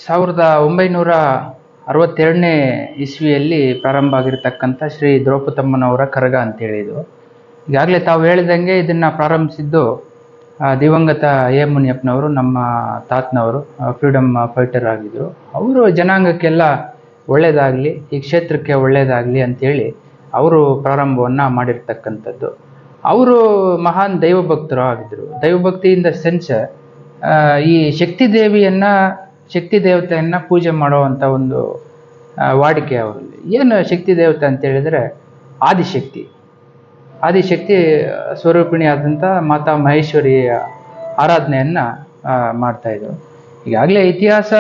1962ನೇ ಇಸ್ವಿಯಲ್ಲಿ ಪ್ರಾರಂಭ ಆಗಿರತಕ್ಕಂಥ ಶ್ರೀ ದ್ರೌಪದಮ್ಮನವರ ಕರಗ ಅಂತೇಳಿ ಇದು. ಈಗಾಗಲೇ ತಾವು ಹೇಳಿದಂಗೆ ಇದನ್ನು ಪ್ರಾರಂಭಿಸಿದ್ದು ದಿವಂಗತ ಎ ಮುನಿಯಪ್ಪನವರು, ನಮ್ಮ ತಾತನವರು, ಫ್ರೀಡಮ್ ಫೈಟರ್ ಆಗಿದ್ದರು. ಅವರು ಜನಾಂಗಕ್ಕೆಲ್ಲ ಒಳ್ಳೆಯದಾಗಲಿ, ಈ ಕ್ಷೇತ್ರಕ್ಕೆ ಒಳ್ಳೆಯದಾಗಲಿ ಅಂಥೇಳಿ ಅವರು ಪ್ರಾರಂಭವನ್ನು ಮಾಡಿರ್ತಕ್ಕಂಥದ್ದು. ಅವರು ಮಹಾನ್ ದೈವಭಕ್ತರು ಆಗಿದ್ದರು. ದೈವಭಕ್ತಿ ಇನ್ ದ ಸೆನ್ಸ್ ಈ ಶಕ್ತಿ ದೇವತೆಯನ್ನು ಪೂಜೆ ಮಾಡುವಂಥ ಒಂದು ವಾಡಿಕೆ ಅವರಲ್ಲಿ. ಏನು ಶಕ್ತಿ ದೇವತೆ ಅಂತ ಹೇಳಿದರೆ ಆದಿಶಕ್ತಿ ಸ್ವರೂಪಿಣಿ ಆದಂಥ ಮಾತಾ ಮಹೇಶ್ವರಿಯ ಆರಾಧನೆಯನ್ನು ಮಾಡ್ತಾಯಿದ್ರು. ಈಗಾಗಲೇ ಇತಿಹಾಸ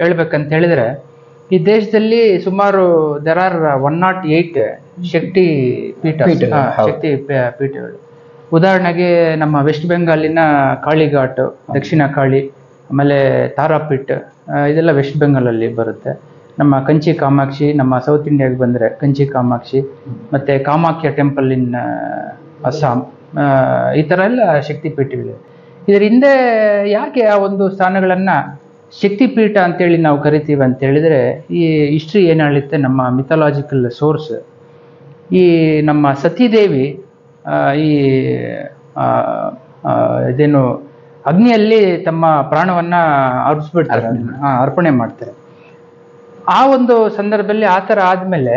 ಹೇಳ್ಬೇಕಂತ ಹೇಳಿದರೆ ಈ ದೇಶದಲ್ಲಿ ಸುಮಾರು there are 108 ಶಕ್ತಿ ಪೀಠಗಳು. ಉದಾಹರಣೆಗೆ ನಮ್ಮ ವೆಸ್ಟ್ ಬೆಂಗಾಲಿನ ಕಾಳಿಘಾಟ್, ದಕ್ಷಿಣ ಕಾಳಿ, ಆಮೇಲೆ ತಾರಾಪೀಠ್, ಇದೆಲ್ಲ ವೆಸ್ಟ್ ಬೆಂಗಾಲಲ್ಲಿ ಬರುತ್ತೆ. ನಮ್ಮ ಕಂಚಿ ಕಾಮಾಕ್ಷಿ, ನಮ್ಮ ಸೌತ್ ಇಂಡಿಯಾಗೆ ಬಂದರೆ ಕಂಚಿ ಕಾಮಾಕ್ಷಿ, ಮತ್ತು ಕಾಮಾಖ್ಯ ಟೆಂಪಲ್ ಇನ್ ಅಸ್ಸಾಂ, ಈ ಥರ ಎಲ್ಲ ಶಕ್ತಿಪೀಠಗಳಿವೆ. ಇದರ ಹಿಂದೆ ಯಾಕೆ ಆ ಒಂದು ಸ್ಥಾನಗಳನ್ನು ಶಕ್ತಿಪೀಠ ಅಂತೇಳಿ ನಾವು ಕರಿತೀವಿ ಅಂತ ಹೇಳಿದರೆ, ಈ ಹಿಸ್ಟ್ರಿ ಏನು ಹೇಳುತ್ತೆ, ನಮ್ಮ ಮಿಥಾಲಾಜಿಕಲ್ ಸೋರ್ಸ್, ಈ ನಮ್ಮ ಸತೀದೇವಿ ಈ ಇದೇನು ಅಗ್ನಿಯಲ್ಲಿ ತಮ್ಮ ಪ್ರಾಣವನ್ನು ಅರ್ಪಣೆ ಮಾಡ್ತಾರೆ. ಆ ಒಂದು ಸಂದರ್ಭದಲ್ಲಿ ಆ ಥರ ಆದಮೇಲೆ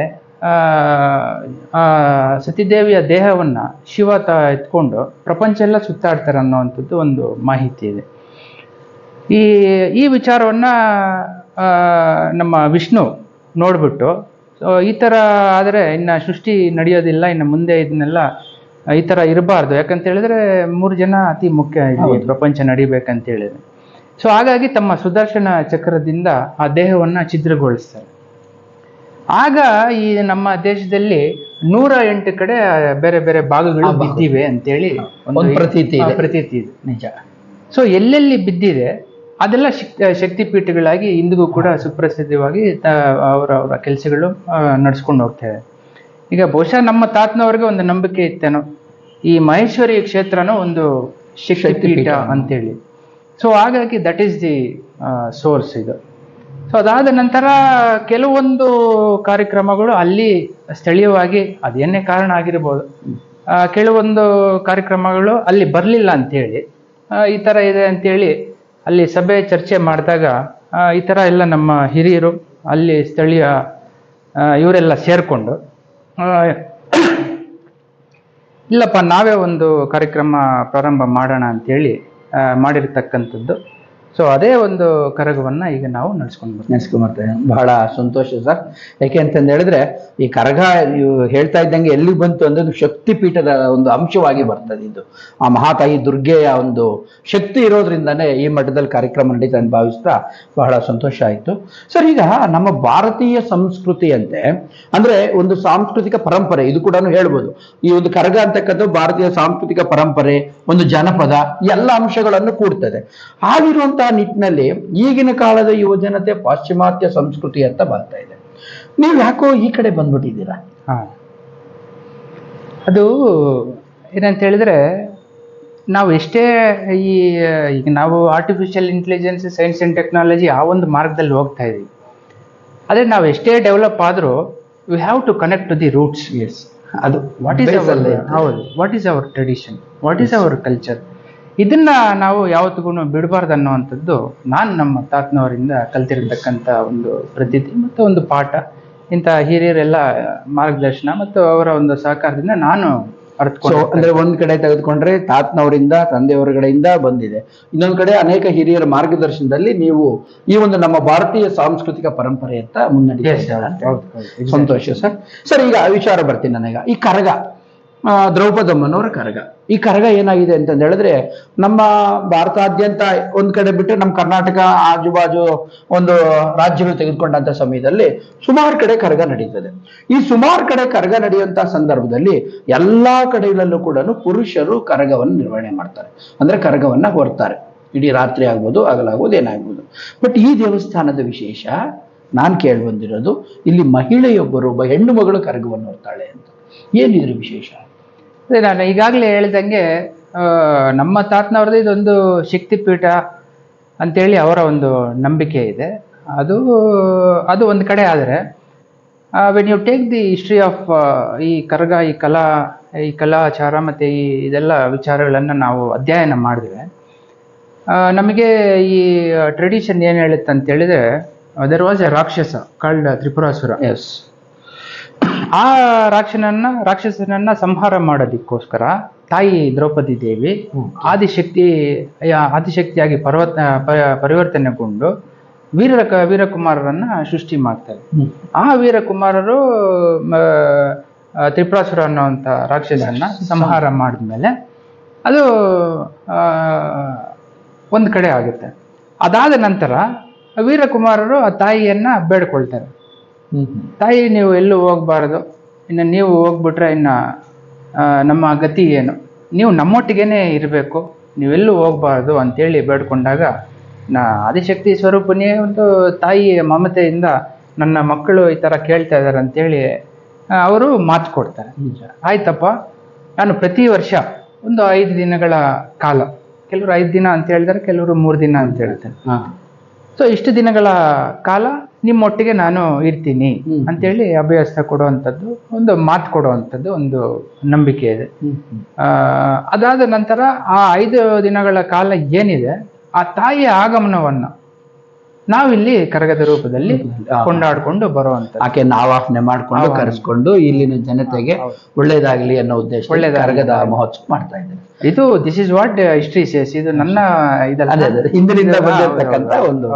ಸತೀದೇವಿಯ ದೇಹವನ್ನು ಶಿವ ಎತ್ಕೊಂಡು ಪ್ರಪಂಚ ಎಲ್ಲ ಸುತ್ತಾಡ್ತಾರೆ ಅನ್ನೋವಂಥದ್ದು ಒಂದು ಮಾಹಿತಿ ಇದೆ. ಈ ವಿಚಾರವನ್ನು ನಮ್ಮ ವಿಷ್ಣು ನೋಡಿಬಿಟ್ಟು, ಈ ಥರ ಆದರೆ ಇನ್ನು ಸೃಷ್ಟಿ ನಡೆಯೋದಿಲ್ಲ, ಇನ್ನು ಮುಂದೆ ಇದನ್ನೆಲ್ಲ ಈ ಥರ ಇರಬಾರ್ದು, ಯಾಕಂತ ಹೇಳಿದ್ರೆ 3 ಜನ ಅತಿ ಮುಖ್ಯ ಇಲ್ಲಿ ಪ್ರಪಂಚ ನಡಿಬೇಕಂತ ಹೇಳಿದ್ರೆ. ಸೊ ಹಾಗಾಗಿ ತಮ್ಮ ಸುದರ್ಶನ ಚಕ್ರದಿಂದ ಆ ದೇಹವನ್ನು ಛಿದ್ರಗೊಳಿಸ್ತಾರೆ. ಆಗ ಈ ನಮ್ಮ ದೇಶದಲ್ಲಿ 108 ಕಡೆ ಬೇರೆ ಬೇರೆ ಭಾಗಗಳು ಬಿದ್ದಿವೆ ಅಂತೇಳಿ ಒಂದು ಪ್ರತೀತಿ ಇದೆ, ನಿಜ. ಸೊ ಎಲ್ಲೆಲ್ಲಿ ಬಿದ್ದಿದೆ ಅದೆಲ್ಲ ಶಕ್ತಿಪೀಠಗಳಾಗಿ ಇಂದಿಗೂ ಕೂಡ ಸುಪ್ರಸಿದ್ಧವಾಗಿ ಅವರ ಕೆಲಸಗಳು ನಡೆಸ್ಕೊಂಡು ಹೋಗ್ತೇವೆ. ಈಗ ಬಹುಶಃ ನಮ್ಮ ತಾತನವ್ರಿಗೆ ಒಂದು ನಂಬಿಕೆ ಇತ್ತೇನೋ, ಈ ಮಹೇಶ್ವರಿ ಕ್ಷೇತ್ರನೂ ಒಂದು ಶಕ್ತಿಪೀಠ ಅಂತೇಳಿ. ಸೊ ಹಾಗಾಗಿ ದಟ್ ಈಸ್ ದಿ ಸೋರ್ಸ್ ಇದು. ಸೊ ಅದಾದ ನಂತರ ಕೆಲವೊಂದು ಕಾರ್ಯಕ್ರಮಗಳು ಅಲ್ಲಿ ಸ್ಥಳೀಯವಾಗಿ ಅದೇನೇ ಕಾರಣ ಆಗಿರ್ಬೋದು, ಕೆಲವೊಂದು ಕಾರ್ಯಕ್ರಮಗಳು ಅಲ್ಲಿ ಬರಲಿಲ್ಲ ಅಂಥೇಳಿ, ಈ ಥರ ಇದೆ ಅಂಥೇಳಿ ಅಲ್ಲಿ ಸಭೆ ಚರ್ಚೆ ಮಾಡಿದಾಗ ಈ ಥರ ಎಲ್ಲ ನಮ್ಮ ಹಿರಿಯರು ಅಲ್ಲಿ ಸ್ಥಳೀಯ ಇವರೆಲ್ಲ ಸೇರಿಕೊಂಡು ಇಲ್ಲಪ್ಪ ನಾವೇ ಒಂದು ಕಾರ್ಯಕ್ರಮ ಪ್ರಾರಂಭ ಮಾಡೋಣ ಅಂಥೇಳಿ ಮಾಡಿರ್ತಕ್ಕಂಥದ್ದು. ಸೊ ಅದೇ ಒಂದು ಕರಗವನ್ನು ಈಗ ನಾವು ನಡೆಸ್ಕೊಂಡ್ಬರ್ತೇವೆ. ಬಹಳ ಸಂತೋಷ ಸರ್. ಯಾಕೆ ಅಂತಂದು ಹೇಳಿದ್ರೆ ಈ ಕರಗ ನೀವು ಹೇಳ್ತಾ ಇದ್ದಂಗೆ ಎಲ್ಲಿ ಬಂತು ಅಂದ್ರೆ ಶಕ್ತಿಪೀಠದ ಒಂದು ಅಂಶವಾಗಿ ಬರ್ತದೆ. ಇದು ಆ ಮಹಾತಾಯಿ ದುರ್ಗೆಯ ಒಂದು ಶಕ್ತಿ ಇರೋದ್ರಿಂದನೇ ಈ ಮಟ್ಟದಲ್ಲಿ ಕಾರ್ಯಕ್ರಮ ನಡೀತಾ ಅಂತ ಭಾವಿಸ್ತಾ ಬಹಳ ಸಂತೋಷ ಆಯಿತು ಸರ್. ಈಗ ನಮ್ಮ ಭಾರತೀಯ ಸಂಸ್ಕೃತಿಯಂತೆ ಅಂದ್ರೆ ಒಂದು ಸಾಂಸ್ಕೃತಿಕ ಪರಂಪರೆ ಇದು ಕೂಡ ಹೇಳ್ಬೋದು. ಈ ಒಂದು ಕರಗ ಅಂತಕ್ಕಂಥ ಭಾರತೀಯ ಸಾಂಸ್ಕೃತಿಕ ಪರಂಪರೆ, ಒಂದು ಜನಪದ, ಎಲ್ಲ ಅಂಶಗಳನ್ನು ಕೂಡ್ತದೆ. ಆಗಿರುವಂತಹ ನಿಟ್ಟಿನಲ್ಲಿ ಈಗಿನ ಕಾಲದ ಯುವಜನತೆ ಪಾಶ್ಚಿಮಾತ್ಯ ಸಂಸ್ಕೃತಿ ಅಂತ ಬರ್ತಾ ಇದೆ. ನೀವು ಯಾಕೋ ಈ ಕಡೆ ಬಂದ್ಬಿಟ್ಟಿದ್ದೀರಾ? ಅದು ಏನಂತ ಹೇಳಿದ್ರೆ, ನಾವು ಎಷ್ಟೇ ಈಗ ನಾವು artificial intelligence, science and technology ಆ ಒಂದು ಮಾರ್ಗದಲ್ಲಿ ಹೋಗ್ತಾ ಇದೀವಿ. ಆದರೆ ನಾವು ಎಷ್ಟೇ ಡೆವಲಪ್ ಆದರೂ we have to connect to the roots. Yes, ಅದು what is our tradition, what is our culture, ಇದನ್ನ ನಾವು ಯಾವತ್ತಿಗೂ ಬಿಡಬಾರ್ದು ಅನ್ನುವಂಥದ್ದು ನಾನು ನಮ್ಮ ತಾತನವರಿಂದ ಕಲ್ತಿರತಕ್ಕಂಥ ಒಂದು ಪ್ರತೀತಿ ಮತ್ತು ಒಂದು ಪಾಠ. ಇಂಥ ಹಿರಿಯರೆಲ್ಲ ಮಾರ್ಗದರ್ಶನ ಮತ್ತು ಅವರ ಒಂದು ಸಹಕಾರದಿಂದ ನಾನು ಅರ್ಥಕೊಂಡು, ಅಂದ್ರೆ ಒಂದ್ ಕಡೆ ತೆಗೆದುಕೊಂಡ್ರೆ ತಾತನವರಿಂದ, ತಂದೆಯವರ ಕಡೆಯಿಂದ ಬಂದಿದೆ, ಇನ್ನೊಂದ್ ಕಡೆ ಅನೇಕ ಹಿರಿಯರ ಮಾರ್ಗದರ್ಶನದಲ್ಲಿ ನೀವು ಈ ಒಂದು ನಮ್ಮ ಭಾರತೀಯ ಸಾಂಸ್ಕೃತಿಕ ಪರಂಪರೆ ಅಂತ ಮುನ್ನಡೆಸಿದ್ದಾರೆ. ಸಂತೋಷ ಸರ್. ಸರ್, ಈಗ ವಿಚಾರ ಬರ್ತೀನಿ ನನಗ. ಈ ಕರಗ, ದ್ರೌಪದಮ್ಮನವರ ಕರಗ, ಈ ಕರಗ ಏನಾಗಿದೆ ಅಂತಂದು ಹೇಳಿದ್ರೆ ನಮ್ಮ ಭಾರತಾದ್ಯಂತ ಒಂದ್ ಕಡೆ ಬಿಟ್ಟರೆ ನಮ್ಮ ಕರ್ನಾಟಕ ಆಜುಬಾಜು ಒಂದು ರಾಜ್ಯಗಳು ತೆಗೆದುಕೊಂಡಂತ ಸಮಯದಲ್ಲಿ ಸುಮಾರು ಕಡೆ ಕರಗ ನಡೀತದೆ. ಈ ಸುಮಾರು ಕಡೆ ಕರಗ ನಡೆಯುವಂತ ಸಂದರ್ಭದಲ್ಲಿ ಎಲ್ಲಾ ಕಡೆಗಳಲ್ಲೂ ಕೂಡ ಪುರುಷರು ಕರಗವನ್ನು ನಿರ್ವಹಣೆ ಮಾಡ್ತಾರೆ, ಅಂದ್ರೆ ಕರಗವನ್ನ ಹೊರ್ತಾರೆ. ಇಡೀ ರಾತ್ರಿ ಆಗ್ಬೋದು, ಹಗಲಾಗ್ಬೋದು, ಏನಾಗ್ಬೋದು. ಬಟ್ ಈ ದೇವಸ್ಥಾನದ ವಿಶೇಷ ನಾನು ಕೇಳಿ ಬಂದಿರೋದು, ಇಲ್ಲಿ ಮಹಿಳೆಯೊಬ್ಬರು, ಒಬ್ಬ ಹೆಣ್ಣು ಮಗಳು ಕರಗವನ್ನು ಹೊರ್ತಾಳೆ ಅಂತ. ಏನಿದ್ರ ವಿಶೇಷ? ನಾನು ಈಗಾಗಲೇ ಹೇಳಿದಂಗೆ ನಮ್ಮ ತಾತನವ್ರದ್ದು ಇದೊಂದು ಶಕ್ತಿಪೀಠ ಅಂತೇಳಿ ಅವರ ಒಂದು ನಂಬಿಕೆ ಇದೆ. ಅದು ಅದು ಒಂದು ಕಡೆ. ಆದರೆ when you take the history of ಈ ಕರಗ, ಈ ಕಲಾಚಾರ ಮತ್ತು ಇದೆಲ್ಲ ವಿಚಾರಗಳನ್ನು ನಾವು ಅಧ್ಯಯನ ಮಾಡಿದ್ರೆ ನಮಗೆ ಈ ಟ್ರೆಡಿಷನ್ ಏನು ಹೇಳುತ್ತೆ ಅಂತ ಹೇಳಿದ್ರೆ, ದೆರ್ ವಾಸ್ ಎ ರಾಕ್ಷಸ ಕಾಲ್ಡ್ ತ್ರಿಪುರಾಸುರ. ಎಸ್. ಆ ರಾಕ್ಷಸನನ್ನ ಸಂಹಾರ ಮಾಡೋದಕ್ಕೋಸ್ಕರ ತಾಯಿ ದ್ರೌಪದಿ ದೇವಿ ಆದಿಶಕ್ತಿಯಾಗಿ ಪರಿವರ್ತನೆಗೊಂಡು ವೀರಕುಮಾರರನ್ನ ಸೃಷ್ಟಿ ಮಾಡ್ತಾರೆ. ಆ ವೀರಕುಮಾರರು ತ್ರಿಪುರಾಸುರ ಅನ್ನುವಂಥ ರಾಕ್ಷಸನ್ನ ಸಂಹಾರ ಮಾಡಿದ್ಮೇಲೆ ಅದು ಒಂದು ಕಡೆ ಆಗುತ್ತೆ. ಅದಾದ ನಂತರ ವೀರಕುಮಾರರು ಆ ತಾಯಿಯನ್ನ ಬೇಡ್ಕೊಳ್ತಾರೆ, ತಾಯಿ ನೀವು ಎಲ್ಲೂ ಹೋಗ್ಬಾರದು, ಇನ್ನು ನೀವು ಹೋಗ್ಬಿಟ್ರೆ ಇನ್ನು ನಮ್ಮ ಗತಿ ಏನು, ನೀವು ನಮ್ಮೊಟ್ಟಿಗೇನೆ ಇರಬೇಕು, ನೀವೆಲ್ಲೂ ಹೋಗ್ಬಾರ್ದು ಅಂತೇಳಿ ಬೇಡ್ಕೊಂಡಾಗ ಆದಿಶಕ್ತಿ ಸ್ವರೂಪನೇ ಒಂದು ತಾಯಿಯ ಮಮತೆಯಿಂದ ನನ್ನ ಮಕ್ಕಳು ಈ ಥರ ಕೇಳ್ತಾ ಇದ್ದಾರೆ ಅಂತೇಳಿ ಅವರು ಮಾತು ಕೊಡ್ತಾರೆ. ಆಯ್ತಪ್ಪ, ನಾನು ಪ್ರತಿ ವರ್ಷ ಒಂದು 5 ದಿನಗಳ ಕಾಲ, ಕೆಲವರು 5 ದಿನ ಅಂತ ಹೇಳಿದ್ರೆ, ಕೆಲವರು 3 ದಿನ ಅಂತ ಹೇಳ್ತಾರೆ. ಸೊ ಇಷ್ಟು ದಿನಗಳ ಕಾಲ ನಿಮ್ಮೊಟ್ಟಿಗೆ ನಾನು ಇರ್ತೀನಿ ಅಂತೇಳಿ ಅಭ್ಯಾಸ ಕೊಡುವಂಥದ್ದು, ಒಂದು ಮಾತು ಕೊಡುವಂಥದ್ದು ಒಂದು ನಂಬಿಕೆ ಇದೆ. ಅದಾದ ನಂತರ ಆ 5 ದಿನಗಳ ಕಾಲ ಏನಿದೆ, ಆ ತಾಯಿಯ ಆಗಮನವನ್ನ ನಾವಿಲ್ಲಿ ಕರಗದ ರೂಪದಲ್ಲಿ ಕೊಂಡಾಡ್ಕೊಂಡು ಬರುವಂತ, ಆಕೆಯನ್ನು ಆವಾಹನೆ ಮಾಡ್ಕೊಂಡು ಕರೆಸ್ಕೊಂಡು ಇಲ್ಲಿನ ಜನತೆಗೆ ಒಳ್ಳೇದಾಗ್ಲಿ ಅನ್ನೋ ಉದ್ದೇಶ ಕರಗದ ಮಹೋತ್ಸವ ಮಾಡ್ತಾ ಇದ್ದಾರೆ. ಇದು this is what history says. ಇದು ನನ್ನ ಹಿಂದಿನಿಂದ ಬಂದಿರತಕ್ಕಂತ ಒಂದು